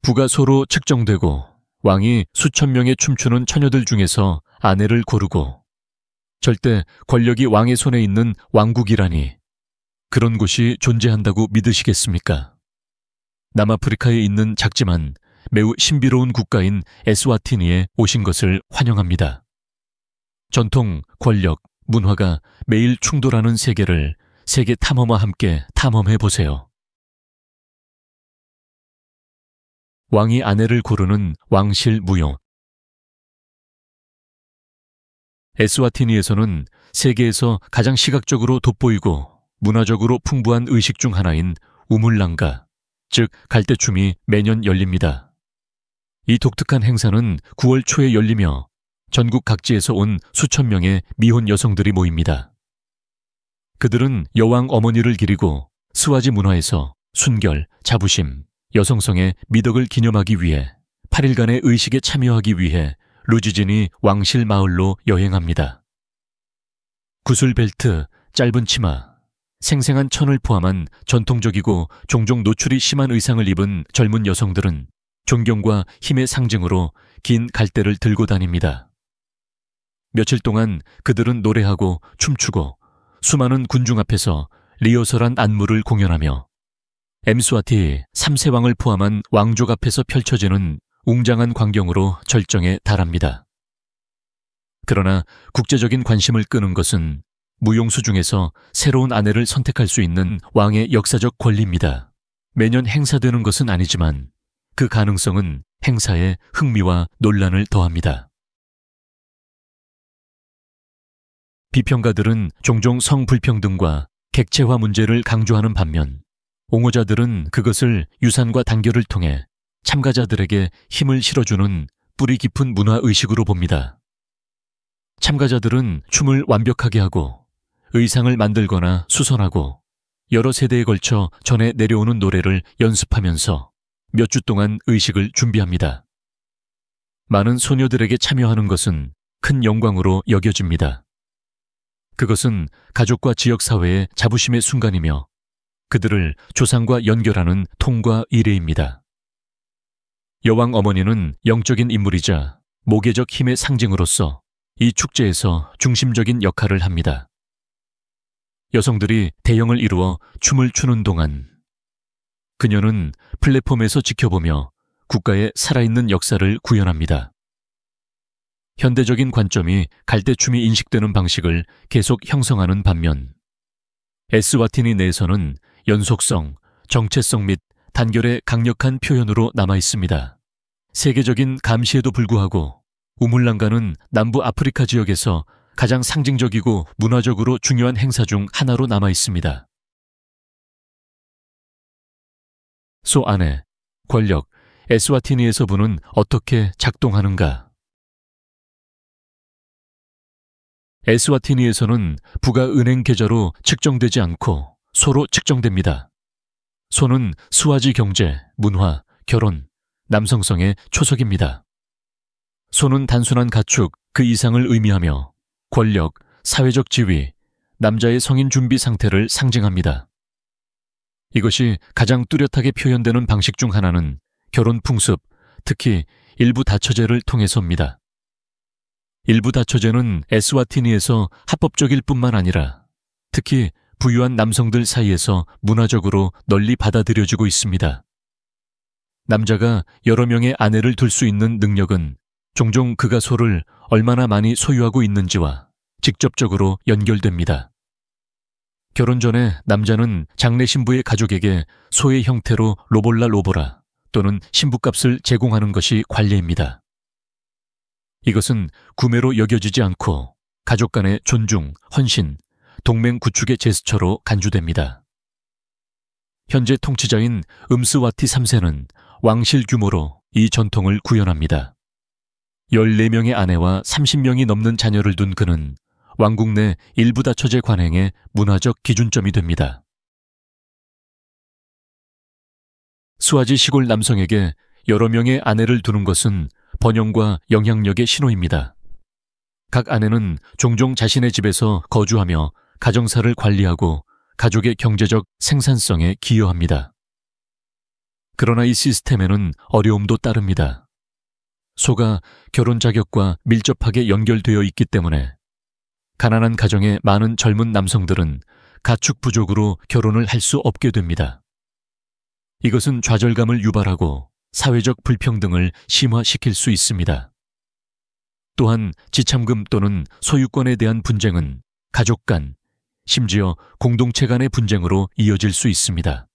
부가 소로 측정되고 왕이 수천 명의 춤추는 처녀들 중에서 아내를 고르고 절대 권력이 왕의 손에 있는 왕국이라니 그런 곳이 존재한다고 믿으시겠습니까? 남아프리카에 있는 작지만 매우 신비로운 국가인 에스와티니에 오신 것을 환영합니다. 전통, 권력, 문화가 매일 충돌하는 세계를 세계 탐험과 함께 탐험해 보세요. 왕이 아내를 고르는 왕실 무용. 에스와티니에서는 세계에서 가장 시각적으로 돋보이고 문화적으로 풍부한 의식 중 하나인 우물랑가, 즉 갈대춤이 매년 열립니다. 이 독특한 행사는 9월 초에 열리며 전국 각지에서 온 수천 명의 미혼 여성들이 모입니다. 그들은 여왕 어머니를 기리고 스와지 문화에서 순결, 자부심, 여성성의 미덕을 기념하기 위해 8일간의 의식에 참여하기 위해 루지지니 왕실 마을로 여행합니다. 구슬 벨트, 짧은 치마, 생생한 천을 포함한 전통적이고 종종 노출이 심한 의상을 입은 젊은 여성들은 존경과 힘의 상징으로 긴 갈대를 들고 다닙니다. 며칠 동안 그들은 노래하고 춤추고 수많은 군중 앞에서 리허설한 안무를 공연하며 엠스와티 3세왕을 포함한 왕족 앞에서 펼쳐지는 웅장한 광경으로 절정에 달합니다. 그러나 국제적인 관심을 끄는 것은 무용수 중에서 새로운 아내를 선택할 수 있는 왕의 역사적 권리입니다. 매년 행사되는 것은 아니지만 그 가능성은 행사에 흥미와 논란을 더합니다. 비평가들은 종종 성불평등과 객체화 문제를 강조하는 반면 옹호자들은 그것을 유산과 단결을 통해 참가자들에게 힘을 실어주는 뿌리 깊은 문화의식으로 봅니다. 참가자들은 춤을 완벽하게 하고 의상을 만들거나 수선하고 여러 세대에 걸쳐 전해 내려오는 노래를 연습하면서 몇 주 동안 의식을 준비합니다. 많은 소녀들에게 참여하는 것은 큰 영광으로 여겨집니다. 그것은 가족과 지역사회의 자부심의 순간이며 그들을 조상과 연결하는 통과 이례입니다. 여왕 어머니는 영적인 인물이자 모계적 힘의 상징으로서 이 축제에서 중심적인 역할을 합니다. 여성들이 대형을 이루어 춤을 추는 동안 그녀는 플랫폼에서 지켜보며 국가의 살아있는 역사를 구현합니다. 현대적인 관점이 갈대춤이 인식되는 방식을 계속 형성하는 반면 에스와티니 내에서는 연속성, 정체성 및 단결의 강력한 표현으로 남아 있습니다. 세계적인 감시에도 불구하고 우물랑가는 남부 아프리카 지역에서 가장 상징적이고 문화적으로 중요한 행사 중 하나로 남아 있습니다. 소 안에 권력, 에스와티니에서 부는 어떻게 작동하는가? 에스와티니에서는 부가 은행 계좌로 측정되지 않고 소로 측정됩니다. 소는 스와지 경제, 문화, 결혼, 남성성의 초석입니다. 소는 단순한 가축 그 이상을 의미하며 권력, 사회적 지위, 남자의 성인 준비 상태를 상징합니다. 이것이 가장 뚜렷하게 표현되는 방식 중 하나는 결혼 풍습, 특히 일부 다처제를 통해서입니다. 일부 다처제는 에스와티니에서 합법적일 뿐만 아니라 특히 부유한 남성들 사이에서 문화적으로 널리 받아들여지고 있습니다. 남자가 여러 명의 아내를 둘 수 있는 능력은 종종 그가 소를 얼마나 많이 소유하고 있는지와 직접적으로 연결됩니다. 결혼 전에 남자는 장례 신부의 가족에게 소의 형태로 로볼라 로보라 또는 신부값을 제공하는 것이 관례입니다. 이것은 구매로 여겨지지 않고 가족 간의 존중, 헌신, 동맹 구축의 제스처로 간주됩니다. 현재 통치자인 음스와티 3세는 왕실 규모로 이 전통을 구현합니다. 14명의 아내와 30명이 넘는 자녀를 둔 그는 왕국 내 일부 다처제 관행의 문화적 기준점이 됩니다. 스와지 시골 남성에게 여러 명의 아내를 두는 것은 번영과 영향력의 신호입니다. 각 아내는 종종 자신의 집에서 거주하며 가정사를 관리하고 가족의 경제적 생산성에 기여합니다. 그러나 이 시스템에는 어려움도 따릅니다. 소가 결혼 자격과 밀접하게 연결되어 있기 때문에 가난한 가정의 많은 젊은 남성들은 가축 부족으로 결혼을 할 수 없게 됩니다. 이것은 좌절감을 유발하고 사회적 불평등을 심화시킬 수 있습니다. 또한 지참금 또는 소유권에 대한 분쟁은 가족 간, 심지어 공동체 간의 분쟁으로 이어질 수 있습니다.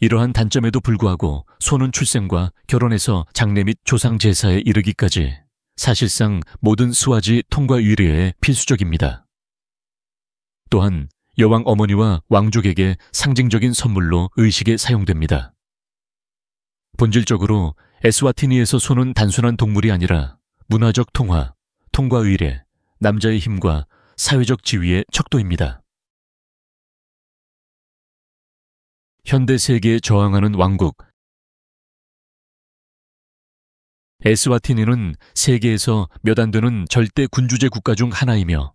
이러한 단점에도 불구하고 소는 출생과 결혼해서 장례 및 조상 제사에 이르기까지 사실상 모든 스와지 통과 의례에 필수적입니다. 또한 여왕 어머니와 왕족에게 상징적인 선물로 의식에 사용됩니다. 본질적으로 에스와티니에서 소는 단순한 동물이 아니라 문화적 통화, 통과 의례, 남자의 힘과 사회적 지위의 척도입니다. 현대 세계에 저항하는 왕국. 에스와티니는 세계에서 몇 안 되는 절대 군주제 국가 중 하나이며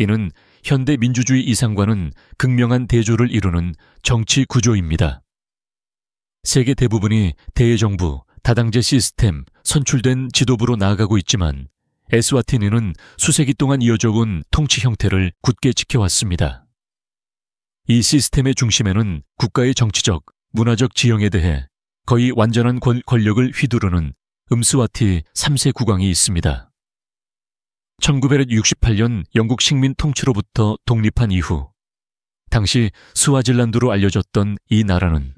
이는 현대 민주주의 이상과는 극명한 대조를 이루는 정치 구조입니다. 세계 대부분이 대의정부, 다당제 시스템, 선출된 지도부로 나아가고 있지만 에스와티니는 수세기 동안 이어져 온 통치 형태를 굳게 지켜왔습니다. 이 시스템의 중심에는 국가의 정치적, 문화적 지형에 대해 거의 완전한 권력을 휘두르는 음스와티 3세 국왕이 있습니다. 1968년 영국 식민 통치로부터 독립한 이후 당시 스와질란드로 알려졌던 이 나라는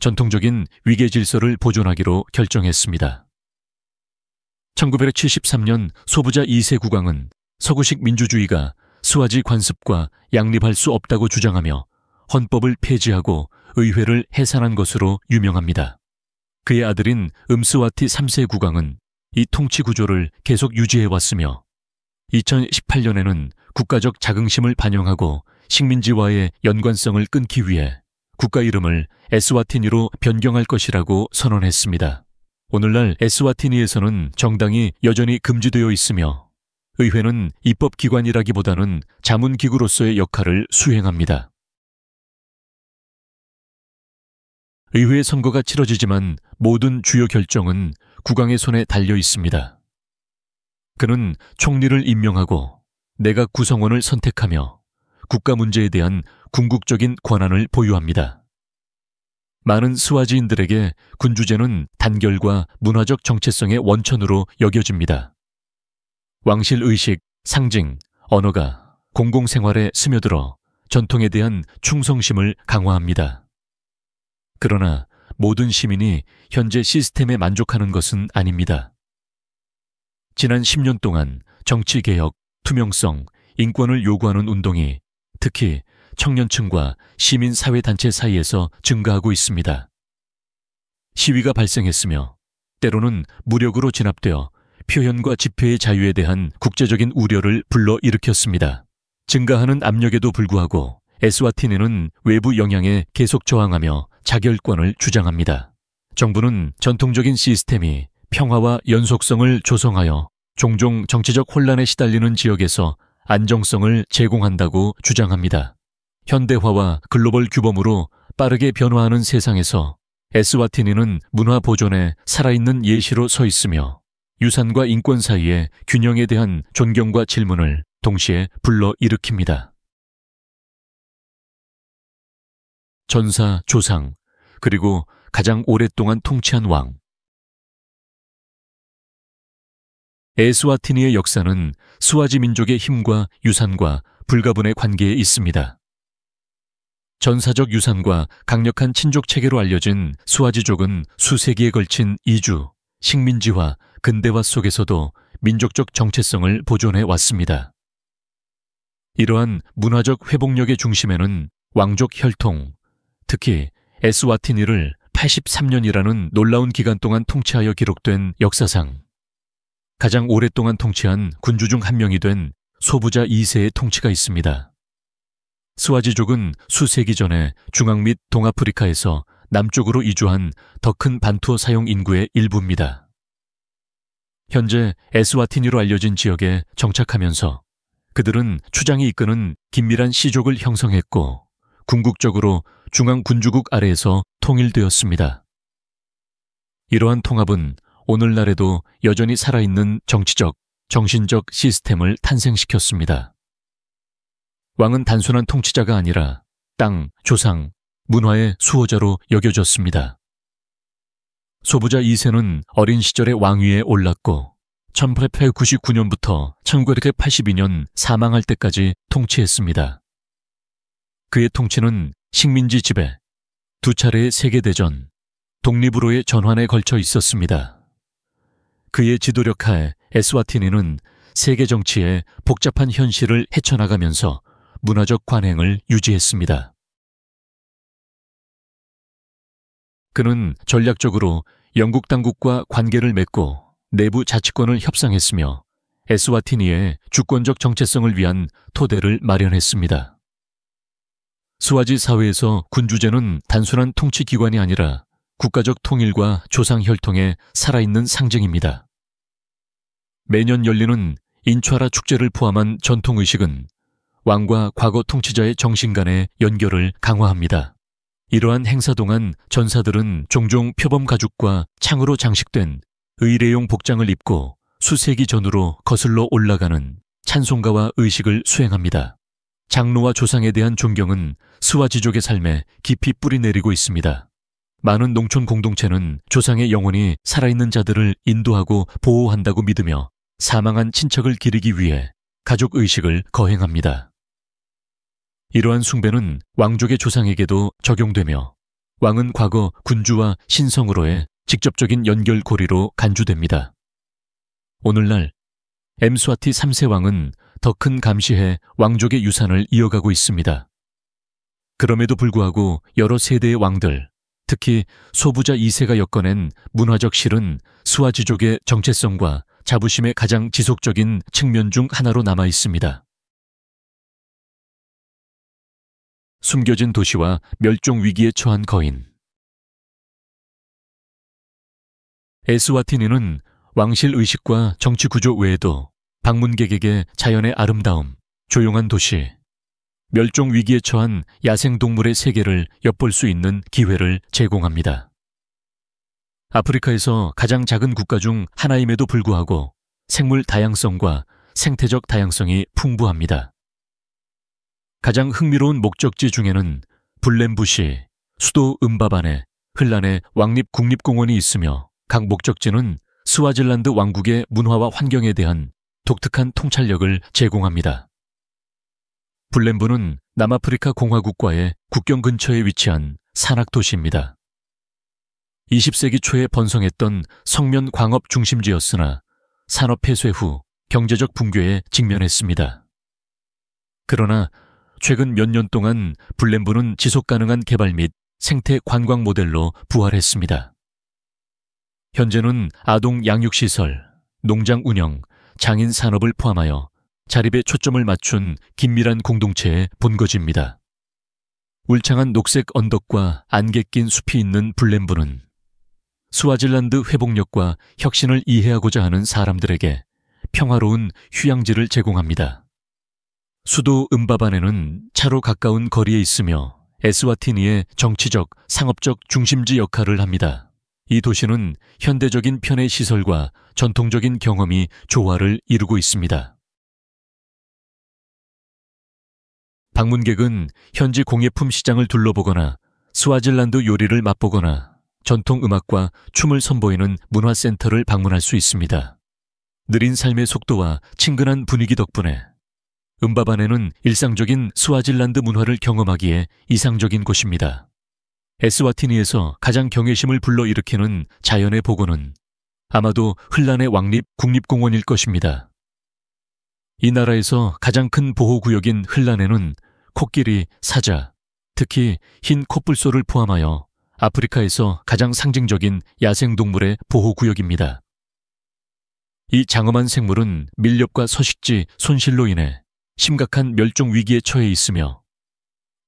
전통적인 위계 질서를 보존하기로 결정했습니다. 1973년 소부자 2세 국왕은 서구식 민주주의가 스와지 관습과 양립할 수 없다고 주장하며 헌법을 폐지하고 의회를 해산한 것으로 유명합니다. 그의 아들인 음스와티 3세 국왕은 이 통치 구조를 계속 유지해왔으며 2018년에는 국가적 자긍심을 반영하고 식민지와의 연관성을 끊기 위해 국가 이름을 에스와티니로 변경할 것이라고 선언했습니다. 오늘날 에스와티니에서는 정당이 여전히 금지되어 있으며 의회는 입법기관이라기보다는 자문기구로서의 역할을 수행합니다. 의회 선거가 치러지지만 모든 주요 결정은 국왕의 손에 달려 있습니다. 그는 총리를 임명하고 내각 구성원을 선택하며 국가 문제에 대한 궁극적인 권한을 보유합니다. 많은 스와지인들에게 군주제는 단결과 문화적 정체성의 원천으로 여겨집니다. 왕실 의식, 상징, 언어가 공공생활에 스며들어 전통에 대한 충성심을 강화합니다. 그러나 모든 시민이 현재 시스템에 만족하는 것은 아닙니다. 지난 10년 동안 정치개혁, 투명성, 인권을 요구하는 운동이 특히 청년층과 시민사회단체 사이에서 증가하고 있습니다. 시위가 발생했으며 때로는 무력으로 진압되어 표현과 집회의 자유에 대한 국제적인 우려를 불러일으켰습니다. 증가하는 압력에도 불구하고 에스와티니는 외부 영향에 계속 저항하며 자결권을 주장합니다. 정부는 전통적인 시스템이 평화와 연속성을 조성하여 종종 정치적 혼란에 시달리는 지역에서 안정성을 제공한다고 주장합니다. 현대화와 글로벌 규범으로 빠르게 변화하는 세상에서 에스와티니는 문화 보존에 살아있는 예시로 서 있으며 유산과 인권 사이의 균형에 대한 존경과 질문을 동시에 불러일으킵니다. 전사, 조상, 그리고 가장 오랫동안 통치한 왕. 에스와티니의 역사는 스와지 민족의 힘과 유산과 불가분의 관계에 있습니다. 전사적 유산과 강력한 친족 체계로 알려진 스와지족은 수세기에 걸친 이주, 식민지화, 근대화 속에서도 민족적 정체성을 보존해 왔습니다. 이러한 문화적 회복력의 중심에는 왕족 혈통, 특히 에스와티니를 83년이라는 놀라운 기간 동안 통치하여 기록된 역사상 가장 오랫동안 통치한 군주 중 한 명이 된 소부자 2세의 통치가 있습니다. 스와지족은 수세기 전에 중앙 및 동아프리카에서 남쪽으로 이주한 더 큰 반투어 사용 인구의 일부입니다. 현재 에스와티니로 알려진 지역에 정착하면서 그들은 추장이 이끄는 긴밀한 시족을 형성했고 궁극적으로 중앙 군주국 아래에서 통일되었습니다. 이러한 통합은 오늘날에도 여전히 살아있는 정치적, 정신적 시스템을 탄생시켰습니다. 왕은 단순한 통치자가 아니라 땅, 조상, 문화의 수호자로 여겨졌습니다. 소부자 2세는 어린 시절에 왕위에 올랐고 1899년부터 1982년 사망할 때까지 통치했습니다. 그의 통치는 식민지 지배, 2차례의 세계대전, 독립으로의 전환에 걸쳐 있었습니다. 그의 지도력 하에 에스와티니는 세계 정치의 복잡한 현실을 헤쳐나가면서 문화적 관행을 유지했습니다. 그는 전략적으로 영국 당국과 관계를 맺고 내부 자치권을 협상했으며 에스와티니의 주권적 정체성을 위한 토대를 마련했습니다. 스와지 사회에서 군주제는 단순한 통치기관이 아니라 국가적 통일과 조상 혈통의 살아있는 상징입니다. 매년 열리는 인촤라 축제를 포함한 전통의식은 왕과 과거 통치자의 정신 간의 연결을 강화합니다. 이러한 행사 동안 전사들은 종종 표범 가죽과 창으로 장식된 의례용 복장을 입고 수세기 전으로 거슬러 올라가는 찬송가와 의식을 수행합니다. 장로와 조상에 대한 존경은 스와지족의 삶에 깊이 뿌리내리고 있습니다. 많은 농촌 공동체는 조상의 영혼이 살아있는 자들을 인도하고 보호한다고 믿으며 사망한 친척을 기리기 위해 가족 의식을 거행합니다. 이러한 숭배는 왕족의 조상에게도 적용되며 왕은 과거 군주와 신성으로의 직접적인 연결고리로 간주됩니다. 오늘날 엠스와티 3세 왕은 더 큰 감시해 왕족의 유산을 이어가고 있습니다. 그럼에도 불구하고 여러 세대의 왕들, 특히 소부자 2세가 엮어낸 문화적 실은 스와지족의 정체성과 자부심의 가장 지속적인 측면 중 하나로 남아 있습니다. 숨겨진 도시와 멸종 위기에 처한 거인. 에스와티니는 왕실 의식과 정치 구조 외에도 방문객에게 자연의 아름다움, 조용한 도시, 멸종 위기에 처한 야생동물의 세계를 엿볼 수 있는 기회를 제공합니다. 아프리카에서 가장 작은 국가 중 하나임에도 불구하고 생물 다양성과 생태적 다양성이 풍부합니다. 가장 흥미로운 목적지 중에는 블렘부시, 수도 음바반에, 흘란에 왕립국립공원이 있으며 각 목적지는 스와질란드 왕국의 문화와 환경에 대한 독특한 통찰력을 제공합니다. 블렘부는 남아프리카 공화국과의 국경 근처에 위치한 산악도시입니다. 20세기 초에 번성했던 성면 광업 중심지였으나 산업 폐쇄 후 경제적 붕괴에 직면했습니다. 그러나 최근 몇 년 동안 블렘부는 지속가능한 개발 및 생태 관광 모델로 부활했습니다. 현재는 아동 양육시설, 농장 운영, 장인 산업을 포함하여 자립에 초점을 맞춘 긴밀한 공동체의 본거지입니다. 울창한 녹색 언덕과 안개 낀 숲이 있는 블렘부는 스와질란드 회복력과 혁신을 이해하고자 하는 사람들에게 평화로운 휴양지를 제공합니다. 수도 음바반에는 차로 가까운 거리에 있으며 에스와티니의 정치적, 상업적 중심지 역할을 합니다. 이 도시는 현대적인 편의 시설과 전통적인 경험이 조화를 이루고 있습니다. 방문객은 현지 공예품 시장을 둘러보거나 스와질란드 요리를 맛보거나 전통 음악과 춤을 선보이는 문화센터를 방문할 수 있습니다. 느린 삶의 속도와 친근한 분위기 덕분에 음바반에는 일상적인 스와질란드 문화를 경험하기에 이상적인 곳입니다. 에스와티니에서 가장 경외심을 불러일으키는 자연의 보고는 아마도 흘란의 왕립 국립공원일 것입니다. 이 나라에서 가장 큰 보호구역인 흘란에는 코끼리, 사자, 특히 흰 코뿔소를 포함하여 아프리카에서 가장 상징적인 야생동물의 보호구역입니다. 이 장엄한 생물은 밀렵과 서식지, 손실로 인해 심각한 멸종 위기에 처해 있으며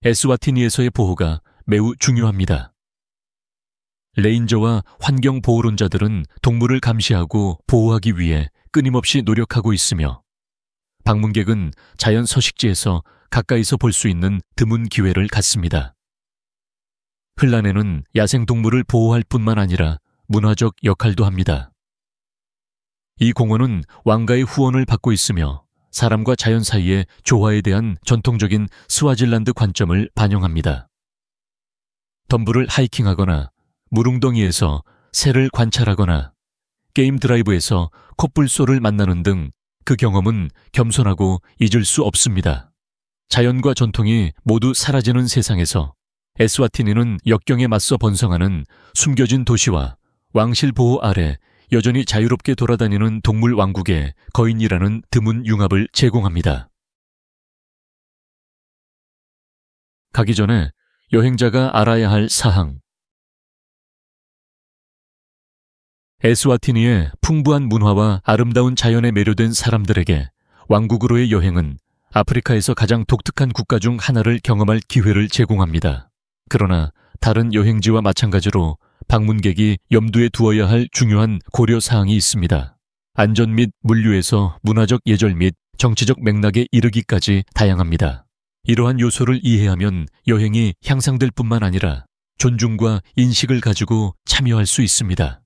에스와티니에서의 보호가 매우 중요합니다. 레인저와 환경보호론자들은 동물을 감시하고 보호하기 위해 끊임없이 노력하고 있으며 방문객은 자연 서식지에서 가까이서 볼 수 있는 드문 기회를 갖습니다. 흘란에는 야생동물을 보호할 뿐만 아니라 문화적 역할도 합니다. 이 공원은 왕가의 후원을 받고 있으며 사람과 자연 사이의 조화에 대한 전통적인 스와질란드 관점을 반영합니다. 덤불을 하이킹하거나 물웅덩이에서 새를 관찰하거나 게임 드라이브에서 코뿔소를 만나는 등 그 경험은 겸손하고 잊을 수 없습니다. 자연과 전통이 모두 사라지는 세상에서 에스와티니는 역경에 맞서 번성하는 숨겨진 도시와 왕실 보호 아래 여전히 자유롭게 돌아다니는 동물 왕국의 거인이라는 드문 융합을 제공합니다. 가기 전에 여행자가 알아야 할 사항. 에스와티니의 풍부한 문화와 아름다운 자연에 매료된 사람들에게 왕국으로의 여행은 아프리카에서 가장 독특한 국가 중 하나를 경험할 기회를 제공합니다. 그러나 다른 여행지와 마찬가지로 방문객이 염두에 두어야 할 중요한 고려사항이 있습니다. 안전 및 물류에서 문화적 예절 및 정치적 맥락에 이르기까지 다양합니다. 이러한 요소를 이해하면 여행이 향상될 뿐만 아니라 존중과 인식을 가지고 참여할 수 있습니다.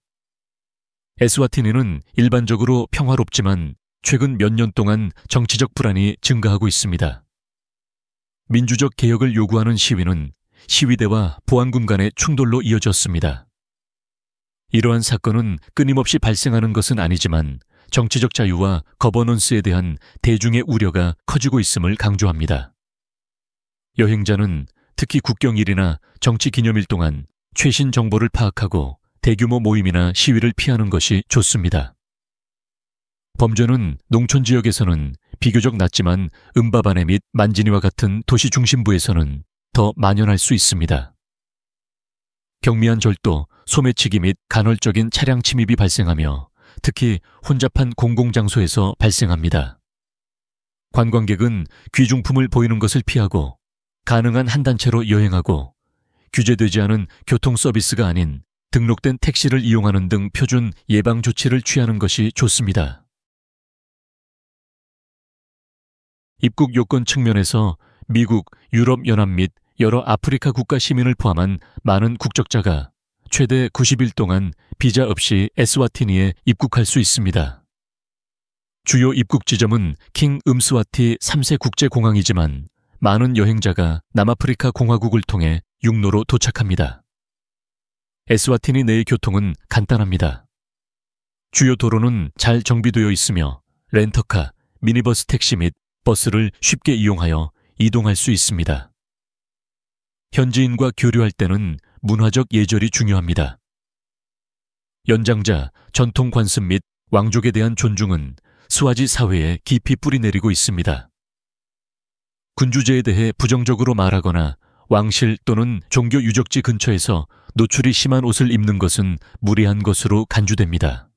에스와티니는 일반적으로 평화롭지만 최근 몇 년 동안 정치적 불안이 증가하고 있습니다. 민주적 개혁을 요구하는 시위는 시위대와 보안군 간의 충돌로 이어졌습니다. 이러한 사건은 끊임없이 발생하는 것은 아니지만 정치적 자유와 거버넌스에 대한 대중의 우려가 커지고 있음을 강조합니다. 여행자는 특히 국경일이나 정치 기념일 동안 최신 정보를 파악하고 대규모 모임이나 시위를 피하는 것이 좋습니다. 범죄는 농촌 지역에서는 비교적 낮지만 음바바네 및 만지니와 같은 도시 중심부에서는 더 만연할 수 있습니다. 경미한 절도, 소매치기 및 간헐적인 차량 침입이 발생하며 특히 혼잡한 공공장소에서 발생합니다. 관광객은 귀중품을 보이는 것을 피하고 가능한 한 단체로 여행하고 규제되지 않은 교통 서비스가 아닌 등록된 택시를 이용하는 등 표준 예방 조치를 취하는 것이 좋습니다. 입국 요건 측면에서 미국, 유럽연합 및 여러 아프리카 국가 시민을 포함한 많은 국적자가 최대 90일 동안 비자 없이 에스와티니에 입국할 수 있습니다. 주요 입국 지점은 킹 음스와티 3세 국제공항이지만 많은 여행자가 남아프리카 공화국을 통해 육로로 도착합니다. 에스와티니 내의 교통은 간단합니다. 주요 도로는 잘 정비되어 있으며 렌터카, 미니버스 택시 및 버스를 쉽게 이용하여 이동할 수 있습니다. 현지인과 교류할 때는 문화적 예절이 중요합니다. 연장자, 전통 관습 및 왕족에 대한 존중은 스와지 사회에 깊이 뿌리내리고 있습니다. 군주제에 대해 부정적으로 말하거나 왕실 또는 종교 유적지 근처에서 노출이 심한 옷을 입는 것은 무리한 것으로 간주됩니다.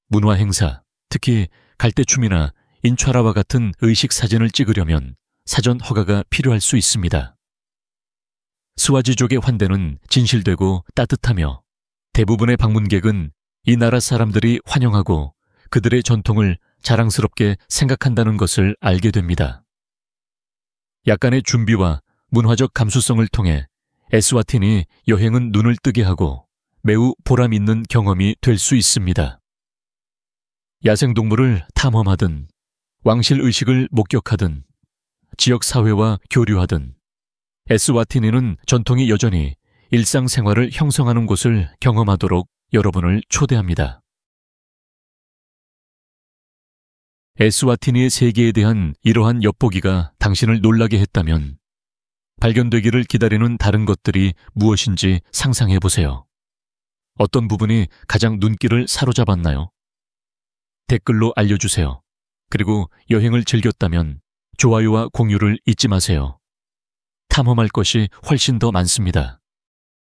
문화 행사, 특히 갈대춤이나 인촤라와 같은 의식 사진을 찍으려면 사전 허가가 필요할 수 있습니다. 스와지족의 환대는 진실되고 따뜻하며 대부분의 방문객은 이 나라 사람들이 환영하고 그들의 전통을 자랑스럽게 생각한다는 것을 알게 됩니다. 약간의 준비와 문화적 감수성을 통해 에스와티니 여행은 눈을 뜨게 하고 매우 보람 있는 경험이 될 수 있습니다. 야생동물을 탐험하든 왕실 의식을 목격하든 지역 사회와 교류하든 에스와티니는 전통이 여전히 일상생활을 형성하는 곳을 경험하도록 여러분을 초대합니다. 에스와티니의 세계에 대한 이러한 엿보기가 당신을 놀라게 했다면 발견되기를 기다리는 다른 것들이 무엇인지 상상해 보세요. 어떤 부분이 가장 눈길을 사로잡았나요? 댓글로 알려주세요. 그리고 여행을 즐겼다면 좋아요와 공유를 잊지 마세요. 탐험할 것이 훨씬 더 많습니다.